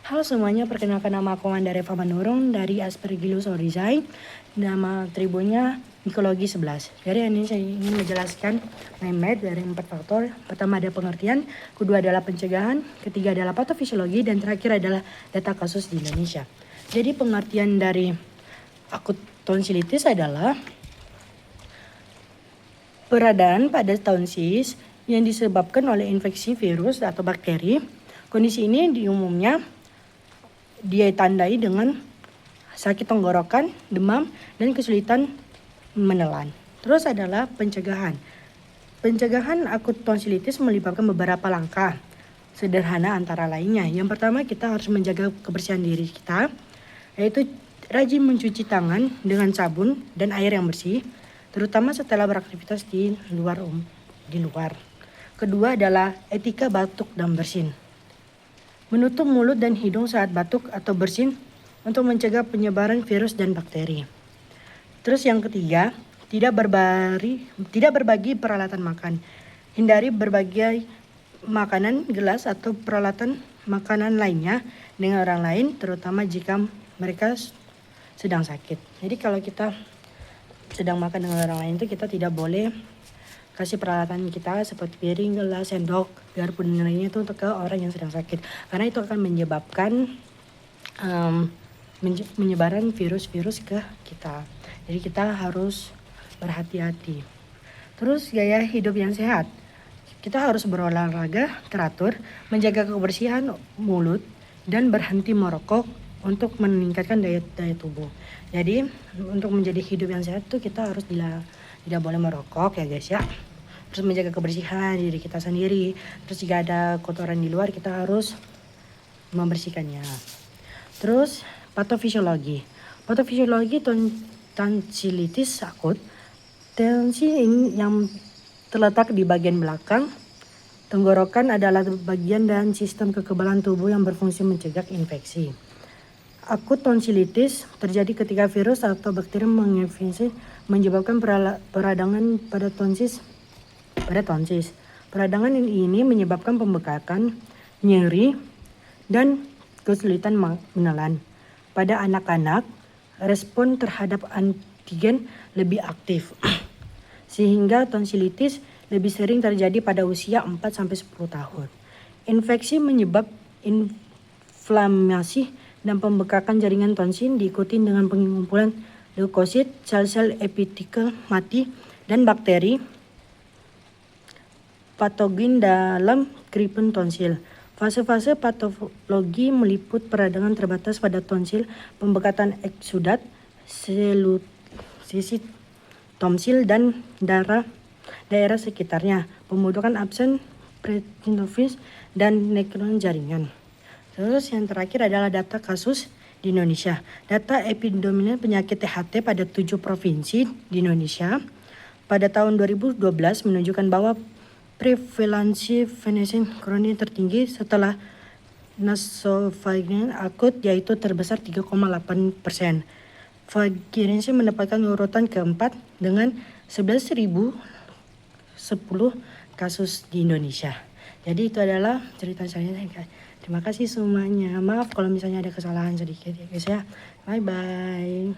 Halo semuanya, perkenalkan nama aku Wanda Reva Manurung dari Aspergillus oryzae. Nama tribunnya Mikologi 11. Jadi ini saya ingin menjelaskan MedMed dari 4 faktor. Pertama ada pengertian, kedua adalah pencegahan, ketiga adalah patofisiologi, dan terakhir adalah data kasus di Indonesia. Jadi pengertian dari akut tonsilitis adalah peradaan pada tonsis yang disebabkan oleh infeksi virus atau bakteri. Kondisi ini di umumnya dia tandai dengan sakit tenggorokan, demam, dan kesulitan menelan. Terus adalah pencegahan. Pencegahan akut tonsilitis melibatkan beberapa langkah sederhana antara lainnya. Yang pertama, kita harus menjaga kebersihan diri kita, yaitu rajin mencuci tangan dengan sabun dan air yang bersih, terutama setelah beraktivitas di luar. Kedua adalah etika batuk dan bersin. Menutup mulut dan hidung saat batuk atau bersin untuk mencegah penyebaran virus dan bakteri. Terus yang ketiga, tidak berbagi peralatan makan. Hindari berbagai makanan, gelas, atau peralatan makanan lainnya dengan orang lain, terutama jika mereka sedang sakit. Jadi kalau kita sedang makan dengan orang lain itu kita tidak boleh kasih peralatan kita seperti piring, gelas, sendok, biarpun nilainya itu untuk ke orang yang sedang sakit. Karena itu akan menyebabkan menyebaran virus-virus ke kita. Jadi kita harus berhati-hati. Terus gaya hidup yang sehat. Kita harus berolahraga teratur, menjaga kebersihan mulut, dan berhenti merokok untuk meningkatkan daya tubuh. Jadi untuk menjadi hidup yang sehat itu kita harus tidak boleh merokok ya guys ya. Terus menjaga kebersihan diri kita sendiri. Terus jika ada kotoran di luar kita harus membersihkannya. Terus patofisiologi. Patofisiologi tonsilitis akut. Tensi yang terletak di bagian belakang tenggorokan adalah bagian dan sistem kekebalan tubuh yang berfungsi mencegah infeksi. Akut tonsilitis terjadi ketika virus atau bakteri menginfeksi menyebabkan peradangan pada tonsis. Peradangan ini menyebabkan pembekakan, nyeri, dan kesulitan menelan. Pada anak-anak, respon terhadap antigen lebih aktif, sehingga tonsilitis lebih sering terjadi pada usia 4-10 tahun. Infeksi menyebabkan inflamasi dan pembekakan jaringan tonsil diikuti dengan pengumpulan leukosit, sel-sel epitekel mati, dan bakteri patogen dalam keriput tonsil. Fase-fase patologi meliput peradangan terbatas pada tonsil, pembekatan eksudat, selulosis tonsil dan daerah sekitarnya, pembentukan absen pretinofis, dan nekron jaringan. Terus yang terakhir adalah data kasus di Indonesia. Data epidemiologi penyakit THT pada 7 provinsi di Indonesia pada tahun 2012 menunjukkan bahwa prevalensi venesen kronis tertinggi setelah nasofagingitis akut, yaitu terbesar 3,8%. Vaginisme mendapatkan urutan keempat dengan 11.010 kasus di Indonesia. Jadi itu adalah cerita saya. Terima kasih semuanya. Maaf kalau misalnya ada kesalahan sedikit ya guys ya. Bye bye.